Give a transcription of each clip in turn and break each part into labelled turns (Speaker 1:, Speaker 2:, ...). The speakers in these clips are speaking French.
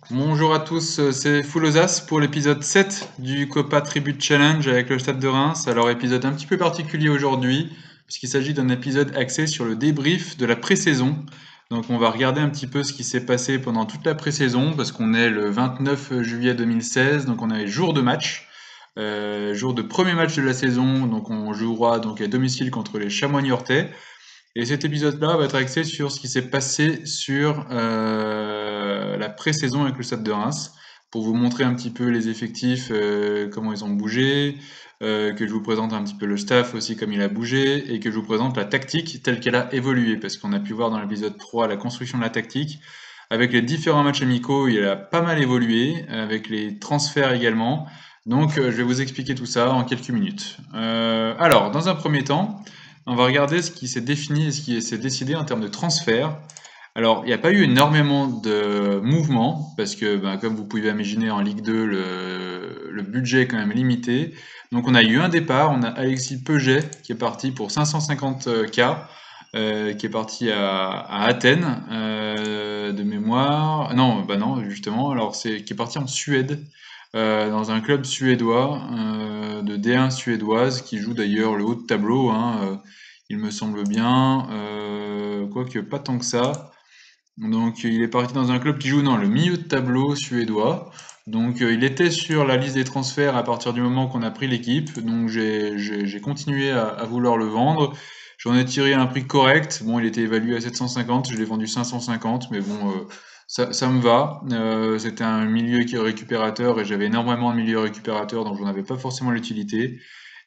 Speaker 1: Bonjour à tous, c'est Foulosas pour l'épisode 7 du Copa Tribute Challenge avec le Stade de Reims. Alors épisode un petit peu particulier aujourd'hui, puisqu'il s'agit d'un épisode axé sur le débrief de la pré-saison. Donc on va regarder un petit peu ce qui s'est passé pendant toute la pré-saison, parce qu'on est le 29 juillet 2016, donc on a les jours de match, jour de premier match de la saison, donc on jouera donc à domicile contre les Chamois niortais. Et cet épisode-là va être axé sur ce qui s'est passé sur la pré-saison avec le Stade de Reims, pour vous montrer un petit peu les effectifs, comment ils ont bougé, que je vous présente un petit peu le staff aussi comme il a bougé, et que je vous présente la tactique telle qu'elle a évolué, parce qu'on a pu voir dans l'épisode 3 la construction de la tactique. Avec les différents matchs amicaux, il a pas mal évolué, avec les transferts également. Donc je vais vous expliquer tout ça en quelques minutes. Alors, dans un premier temps, on va regarder ce qui s'est défini et ce qui s'est décidé en termes de transfert. Alors, il n'y a pas eu énormément de mouvements, parce que, ben, comme vous pouvez imaginer, en Ligue 2, le budget est quand même limité. Donc, on a eu un départ, on a Alexis Peget qui est parti pour 550K, qui est parti à Athènes, de mémoire. Non, bah non, justement, alors c'est qui est parti en Suède, dans un club suédois, de D1 suédoise, qui joue d'ailleurs le haut de tableau, hein, il me semble bien, quoique pas tant que ça. Donc il est parti dans un club qui joue dans le milieu de tableau suédois. Donc il était sur la liste des transferts à partir du moment qu'on a pris l'équipe. Donc j'ai continué à vouloir le vendre. J'en ai tiré un prix correct. Bon, il était évalué à 750, je l'ai vendu 550, mais bon, ça me va. C'était un milieu qui est récupérateur et j'avais énormément de milieux récupérateurs, donc j'en avais pas forcément l'utilité.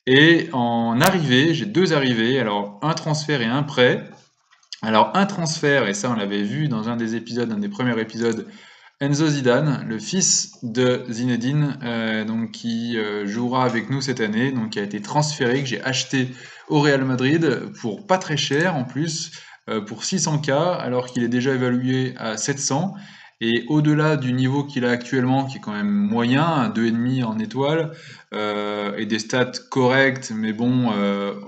Speaker 1: Et en arrivée, j'ai deux arrivées, alors un transfert et un prêt. Alors un transfert, et ça on l'avait vu dans un des épisodes, un des premiers épisodes, Enzo Zidane, le fils de Zinedine, donc qui jouera avec nous cette année, donc qui a été transféré, que j'ai acheté au Real Madrid pour pas très cher en plus, pour 600K, alors qu'il est déjà évalué à 700. Et au-delà du niveau qu'il a actuellement, qui est quand même moyen, un 2,5 en étoile, et des stats correctes, mais bon,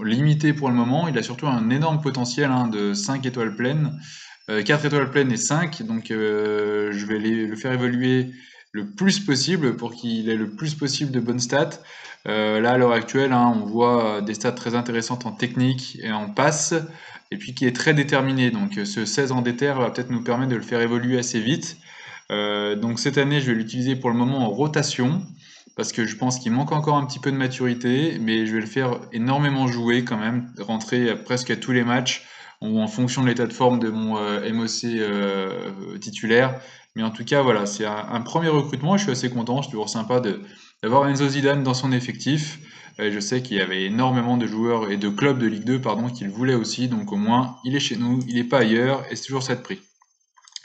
Speaker 1: limitées pour le moment, il a surtout un énorme potentiel, hein, de 5 étoiles pleines. 4 étoiles pleines et 5, donc je vais le faire évoluer le plus possible pour qu'il ait le plus possible de bonnes stats. Là, à l'heure actuelle, hein, on voit des stats très intéressantes en technique et en passe, et puis qui est très déterminé. Donc ce 16 en déter va peut-être nous permettre de le faire évoluer assez vite. Donc cette année, je vais l'utiliser pour le moment en rotation, parce que je pense qu'il manque encore un petit peu de maturité, mais je vais le faire énormément jouer quand même, rentrer presque à tous les matchs, ou en fonction de l'état de forme de mon MOC titulaire. Mais en tout cas, voilà, c'est un premier recrutement et je suis assez content. C'est toujours sympa d'avoir Enzo Zidane dans son effectif. Je sais qu'il y avait énormément de joueurs et de clubs de Ligue 2, pardon, qui le voulaient aussi. Donc au moins, il est chez nous, il n'est pas ailleurs et c'est toujours ça de prix.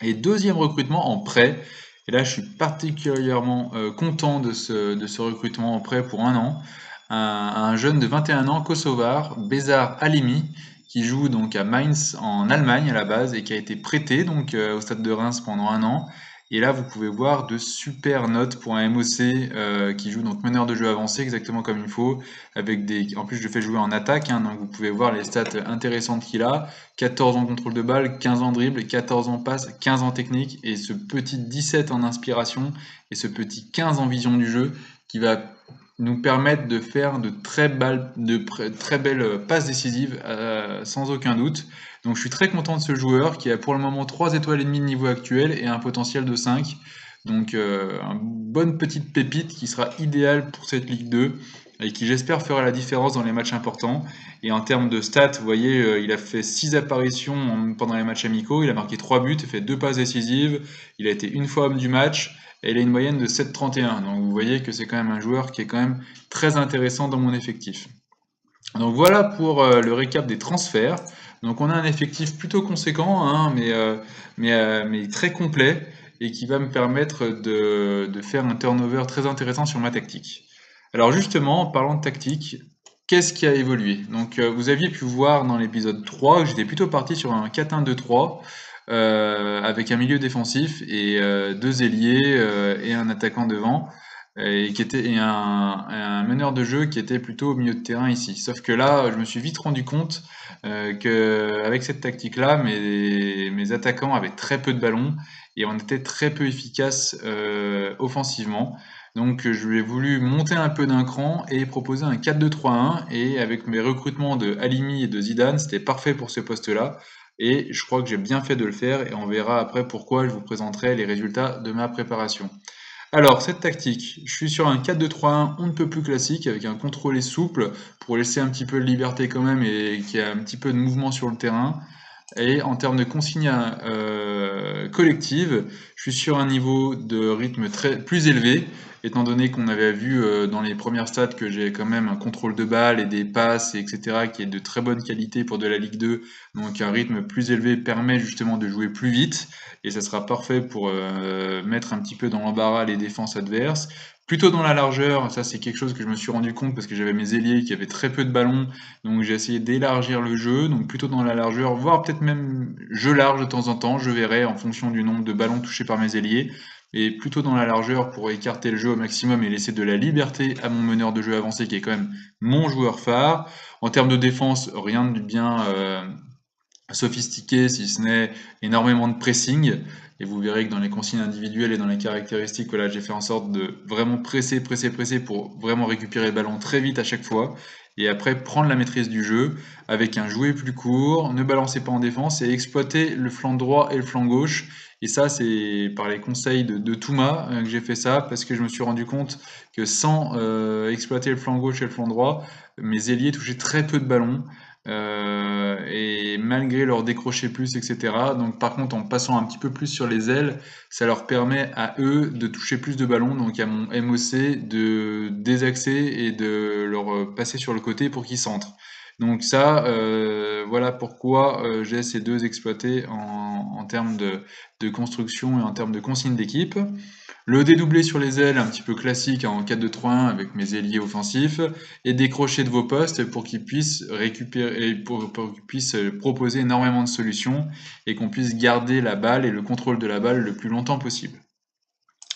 Speaker 1: Et deuxième recrutement en prêt. Et là, je suis particulièrement content de ce recrutement en prêt pour un an. Un jeune de 21 ans, kosovar, Bezar Halimi, qui joue donc à Mainz en Allemagne à la base et qui a été prêté donc au Stade de Reims pendant un an. Et là, vous pouvez voir de super notes pour un MOC qui joue donc meneur de jeu avancé, exactement comme il faut, avec des. En plus, je fais jouer en attaque, hein, donc vous pouvez voir les stats intéressantes qu'il a. 14 en contrôle de balle, 15 en dribble, 14 en passe, 15 en technique, et ce petit 17 en inspiration, et ce petit 15 en vision du jeu, qui va nous permettre de faire très belles passes décisives, sans aucun doute. Donc je suis très content de ce joueur, qui a pour le moment 3 étoiles et demie de niveau actuel, et un potentiel de 5. Donc une bonne petite pépite qui sera idéale pour cette Ligue 2, et qui j'espère fera la différence dans les matchs importants. Et en termes de stats, vous voyez, il a fait 6 apparitions pendant les matchs amicaux, il a marqué 3 buts, il a fait 2 passes décisives, il a été une fois homme du match, et il a une moyenne de 7,31. Donc vous voyez que c'est quand même un joueur qui est quand même très intéressant dans mon effectif. Donc voilà pour le récap des transferts. Donc on a un effectif plutôt conséquent, hein, mais très complet, et qui va me permettre de faire un turnover très intéressant sur ma tactique. Alors justement, en parlant de tactique, qu'est-ce qui a évolué? Donc vous aviez pu voir dans l'épisode 3 que j'étais plutôt parti sur un 4-1-2-3, avec un milieu défensif et deux ailiers et un attaquant devant, et un meneur de jeu qui était plutôt au milieu de terrain ici. Sauf que là, je me suis vite rendu compte que avec cette tactique-là, mes attaquants avaient très peu de ballons et on était très peu efficace offensivement. Donc je lui ai voulu monter un peu d'un cran et proposer un 4-2-3-1, et avec mes recrutements de Halimi et de Zidane, c'était parfait pour ce poste-là. Et je crois que j'ai bien fait de le faire, et on verra après pourquoi. Je vous présenterai les résultats de ma préparation. Alors, cette tactique, je suis sur un 4-2-3-1 on ne peut plus classique, avec un contrôlé souple pour laisser un petit peu de liberté quand même et qu'il y ait un petit peu de mouvement sur le terrain. Et en termes de consignes collectives, je suis sur un niveau de rythme plus élevé, étant donné qu'on avait vu dans les premières stats que j'ai quand même un contrôle de balle et des passes, etc., qui est de très bonne qualité pour de la Ligue 2. Donc un rythme plus élevé permet justement de jouer plus vite, et ça sera parfait pour mettre un petit peu dans l'embarras les défenses adverses. Plutôt dans la largeur, ça c'est quelque chose que je me suis rendu compte parce que j'avais mes ailiers qui avaient très peu de ballons, donc j'ai essayé d'élargir le jeu, donc plutôt dans la largeur, voire peut-être même jeu large de temps en temps, je verrai en fonction du nombre de ballons touchés par mes ailiers, et plutôt dans la largeur pour écarter le jeu au maximum et laisser de la liberté à mon meneur de jeu avancé qui est quand même mon joueur phare. En termes de défense, rien de bien sophistiqué, si ce n'est énormément de pressing. Et vous verrez que dans les consignes individuelles et dans les caractéristiques, voilà, j'ai fait en sorte de vraiment presser pour vraiment récupérer le ballon très vite à chaque fois. Et après, prendre la maîtrise du jeu avec un jouet plus court, ne balancez pas en défense et exploiter le flanc droit et le flanc gauche. Et ça, c'est par les conseils de Touma que j'ai fait ça, parce que je me suis rendu compte que sans exploiter le flanc gauche et le flanc droit, mes ailiers touchaient très peu de ballons. Et malgré leur décrocher plus, etc. Donc par contre, en passant un petit peu plus sur les ailes, ça leur permet à eux de toucher plus de ballons, donc à mon MOC de désaxer et de leur passer sur le côté pour qu'ils centrent. Donc ça, voilà pourquoi j'ai ces deux exploités en termes de construction et en termes de consigne d'équipe. Le dédoublé sur les ailes, un petit peu classique en 4-2-3-1 avec mes ailiers offensifs, et décrocher de vos postes pour qu'ils puissent récupérer, pour qu'ils puissent proposer énormément de solutions et qu'on puisse garder la balle et le contrôle de la balle le plus longtemps possible.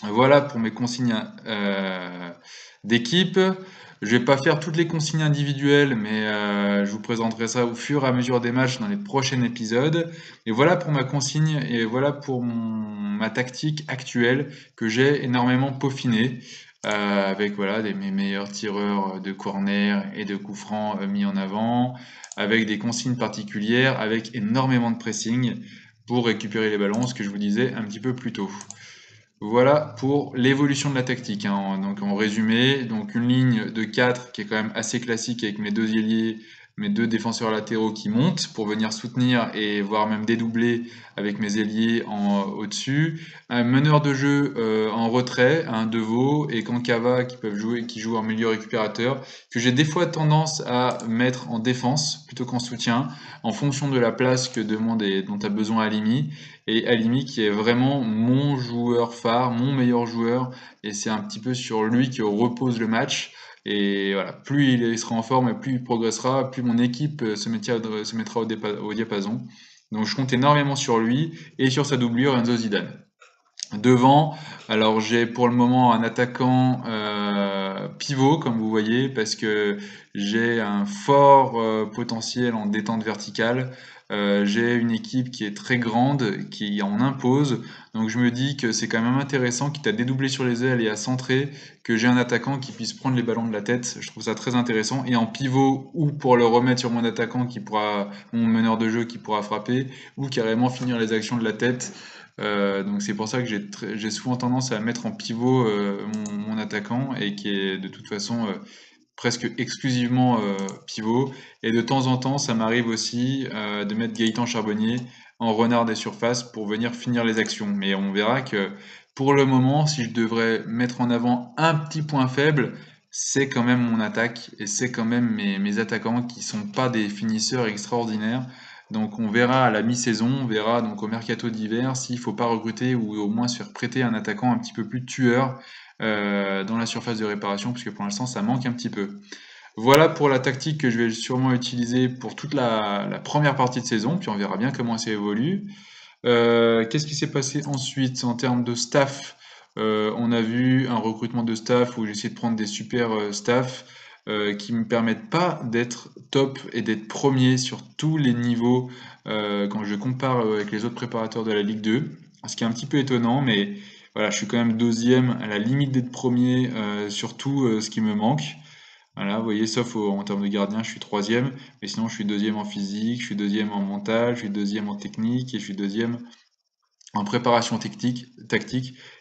Speaker 1: Voilà pour mes consignes d'équipe. Je vais pas faire toutes les consignes individuelles, mais je vous présenterai ça au fur et à mesure des matchs dans les prochains épisodes. Et voilà pour ma consigne et voilà pour ma tactique actuelle que j'ai énormément peaufinée, avec voilà mes meilleurs tireurs de corner et de coups francs mis en avant, avec des consignes particulières, avec énormément de pressing pour récupérer les ballons, ce que je vous disais un petit peu plus tôt. Voilà pour l'évolution de la tactique, hein. Donc en résumé, donc une ligne de 4 qui est quand même assez classique avec mes deux ailiers, mes deux défenseurs latéraux qui montent pour venir soutenir et voire même dédoubler avec mes ailiers au-dessus. Un meneur de jeu en retrait, un Devaux et Kankava qui jouent en milieu récupérateur, que j'ai des fois tendance à mettre en défense plutôt qu'en soutien, en fonction de la place que demande et dont a besoin Halimi. Et Halimi qui est vraiment mon joueur phare, mon meilleur joueur, et c'est un petit peu sur lui que repose le match. Et voilà, plus il sera en forme et plus il progressera, plus mon équipe se mettra au diapason. Donc je compte énormément sur lui et sur sa doublure Enzo Zidane. Devant, alors j'ai pour le moment un attaquant pivot, comme vous voyez, parce que j'ai un fort potentiel en détente verticale. J'ai une équipe qui est très grande, qui en impose, donc je me dis que c'est quand même intéressant, quitte à dédoubler sur les ailes et à centrer, que j'ai un attaquant qui puisse prendre les ballons de la tête. Je trouve ça très intéressant. Et en pivot, ou pour le remettre sur mon attaquant mon meneur de jeu qui pourra frapper, ou carrément finir les actions de la tête. Donc c'est pour ça que j'ai souvent tendance à mettre en pivot mon attaquant, et qui est de toute façon presque exclusivement pivot. Et de temps en temps, ça m'arrive aussi de mettre Gaëtan Charbonnier en renard des surfaces pour venir finir les actions. Mais on verra que pour le moment, si je devrais mettre en avant un petit point faible, c'est quand même mon attaque et c'est quand même mes attaquants qui sont pas des finisseurs extraordinaires. Donc on verra à la mi-saison, on verra donc au mercato d'hiver s'il faut pas recruter ou au moins se faire prêter un attaquant un petit peu plus tueur dans la surface de réparation, puisque pour l'instant ça manque un petit peu. Voilà pour la tactique que je vais sûrement utiliser pour toute la première partie de saison, puis on verra bien comment ça évolue. Qu'est-ce qui s'est passé ensuite en termes de staff? On a vu un recrutement de staff où j'ai essayé de prendre des super staffs qui me permettent pas d'être top et d'être premier sur tous les niveaux quand je compare avec les autres préparateurs de la Ligue 2. ce qui est un petit peu étonnant, mais voilà, je suis quand même deuxième, à la limite d'être premier sur tout ce qui me manque. Voilà, vous voyez, sauf en termes de gardien, je suis troisième, mais sinon je suis deuxième en physique, je suis deuxième en mental, je suis deuxième en technique et je suis deuxième en préparation tactique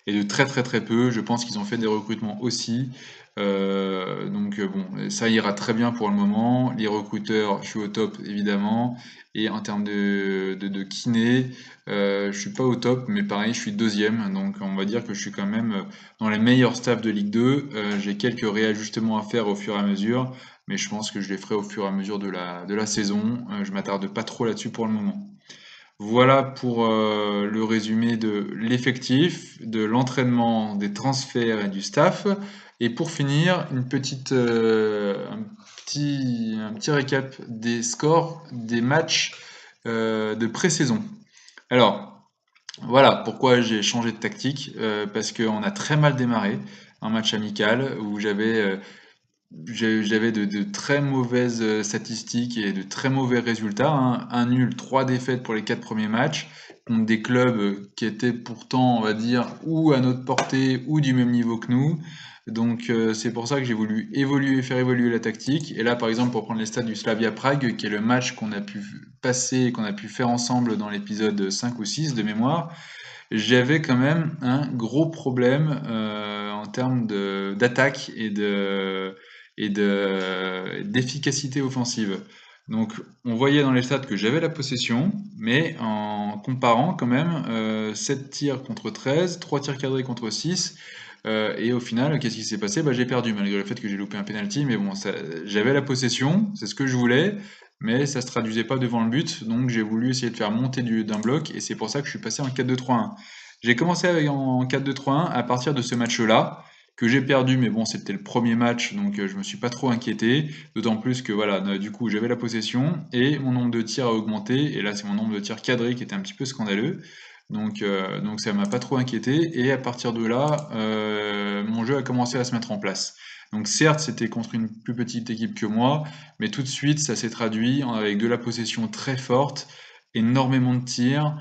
Speaker 1: et de très très très peu. Je pense qu'ils ont fait des recrutements aussi. Donc bon, ça ira très bien pour le moment. Les recruteurs, je suis au top évidemment. Et en termes de kiné, je suis pas au top, mais pareil, je suis deuxième. Donc on va dire que je suis quand même dans les meilleurs staffs de Ligue 2. J'ai quelques réajustements à faire au fur et à mesure, mais je pense que je les ferai au fur et à mesure de la saison. Je m'attarde pas trop là-dessus pour le moment. Voilà pour le résumé de l'effectif, de l'entraînement, des transferts et du staff. Et pour finir, un petit récap des scores des matchs de pré-saison. Alors, voilà pourquoi j'ai changé de tactique, parce qu'on a très mal démarré un match amical où j'avais de très mauvaises statistiques et de très mauvais résultats, hein. Un nul, trois défaites pour les quatre premiers matchs, contre des clubs qui étaient pourtant, on va dire, ou à notre portée ou du même niveau que nous. Donc c'est pour ça que j'ai voulu faire évoluer la tactique. Et là, par exemple, pour prendre les stats du Slavia Prague, qui est le match qu'on a pu passer, qu'on a pu faire ensemble dans l'épisode 5 ou 6 de mémoire, j'avais quand même un gros problème en termes d'attaque d'efficacité offensive. Donc, on voyait dans les stats que j'avais la possession, mais en comparant quand même 7 tirs contre 13, 3 tirs cadrés contre 6, et au final, qu'est-ce qui s'est passé? Bah, j'ai perdu, malgré le fait que j'ai loupé un penalty, mais bon, j'avais la possession, c'est ce que je voulais, mais ça se traduisait pas devant le but, donc j'ai voulu essayer de faire monter d'un bloc, et c'est pour ça que je suis passé en 4-2-3-1. J'ai commencé en 4-2-3-1 à partir de ce match-là, que j'ai perdu, mais bon, c'était le premier match, donc je me suis pas trop inquiété, d'autant plus que voilà, du coup, j'avais la possession, et mon nombre de tirs a augmenté, et là, c'est mon nombre de tirs cadrés qui était un petit peu scandaleux, donc ça m'a pas trop inquiété, et à partir de là, mon jeu a commencé à se mettre en place. Donc certes, c'était contre une plus petite équipe que moi, mais tout de suite, ça s'est traduit avec de la possession très forte, énormément de tirs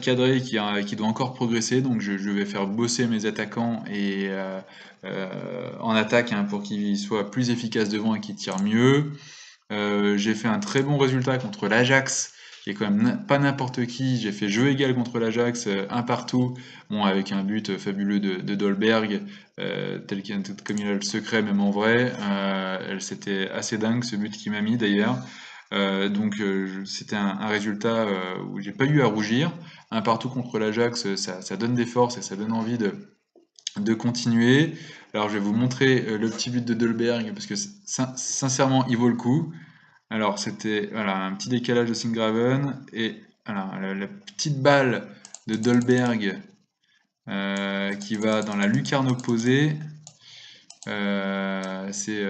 Speaker 1: cadrés qui doit encore progresser, donc je vais faire bosser mes attaquants en attaque, hein, pour qu'ils soient plus efficaces devant et qu'ils tirent mieux. J'ai fait un très bon résultat contre l'Ajax, qui est quand même pas n'importe qui. J'ai fait jeu égal contre l'Ajax, un partout, bon, avec un but fabuleux de Dolberg, comme il a le secret, même en vrai. C'était assez dingue ce but qu'il m'a mis d'ailleurs. C'était un résultat où j'ai pas eu à rougir. Un partout contre l'Ajax, ça donne des forces et ça donne envie de continuer. Alors je vais vous montrer le petit but de Dolberg parce que sincèrement il vaut le coup. Alors c'était voilà, un petit décalage de Singraven et voilà, la petite balle de Dolberg qui va dans la lucarne opposée. C'est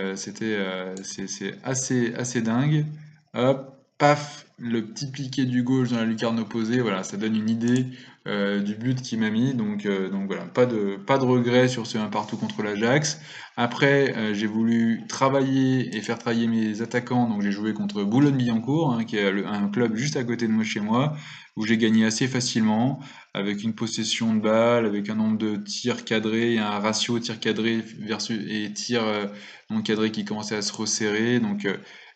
Speaker 1: assez dingue. Hop, paf, le petit piqué du gauche dans la lucarne opposée, voilà, ça donne une idée du but qu'il m'a mis. Donc voilà, pas de regret sur ce 1 partout contre l'Ajax. Après, j'ai voulu travailler et faire travailler mes attaquants, donc j'ai joué contre Boulogne-Billancourt, hein, qui est un club juste à côté de moi chez moi, où j'ai gagné assez facilement avec une possession de balle, avec un nombre de tirs cadrés, et un ratio tirs cadrés et tirs non cadrés qui commençait à se resserrer, donc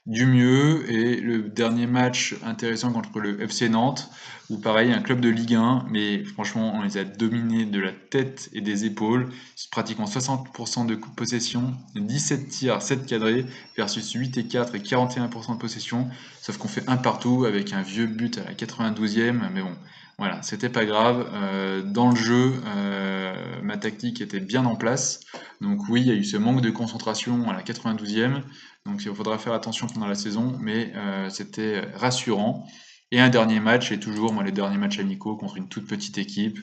Speaker 1: du mieux. Et le dernier match intéressant contre le FC Nantes, où pareil, un club de Ligue 1, mais franchement, on les a dominés de la tête et des épaules, pratiquement 60% de possession, 17 tirs, 7 cadrés, versus 8 et 4 et 41% de possession, sauf qu'on fait un partout avec un vieux but à la 92e, mais bon, voilà, c'était pas grave. Dans le jeu, ma tactique était bien en place. Donc oui, il y a eu ce manque de concentration à la 92e. Donc il faudra faire attention pendant la saison, mais c'était rassurant. Et un dernier match, et toujours moi les derniers matchs amicaux contre une toute petite équipe.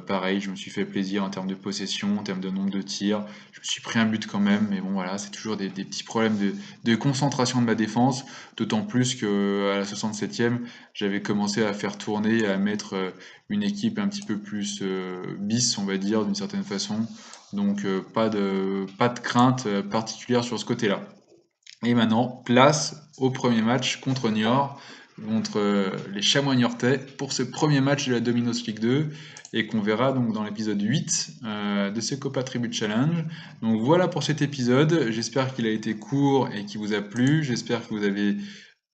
Speaker 1: Pareil, je me suis fait plaisir en termes de possession, en termes de nombre de tirs. Je me suis pris un but quand même, mais bon voilà, c'est toujours des petits problèmes de concentration de ma défense. D'autant plus que à la 67e, j'avais commencé à faire tourner, à mettre une équipe un petit peu plus bis, on va dire, d'une certaine façon. Donc pas de crainte particulière sur ce côté-là. Et maintenant, place au premier match contre Niort, contre les Chamois Niortais pour ce premier match de la Dominos League 2 et qu'on verra donc dans l'épisode 8 de ce Copa Tribute Challenge. Donc voilà pour cet épisode, j'espère qu'il a été court et qu'il vous a plu, j'espère que vous avez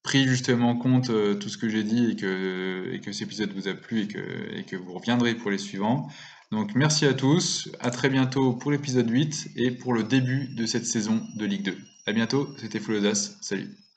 Speaker 1: pris justement compte tout ce que j'ai dit et que cet épisode vous a plu et que vous reviendrez pour les suivants. Donc merci à tous, à très bientôt pour l'épisode 8 et pour le début de cette saison de Ligue 2. À bientôt, c'était Full Audace, salut.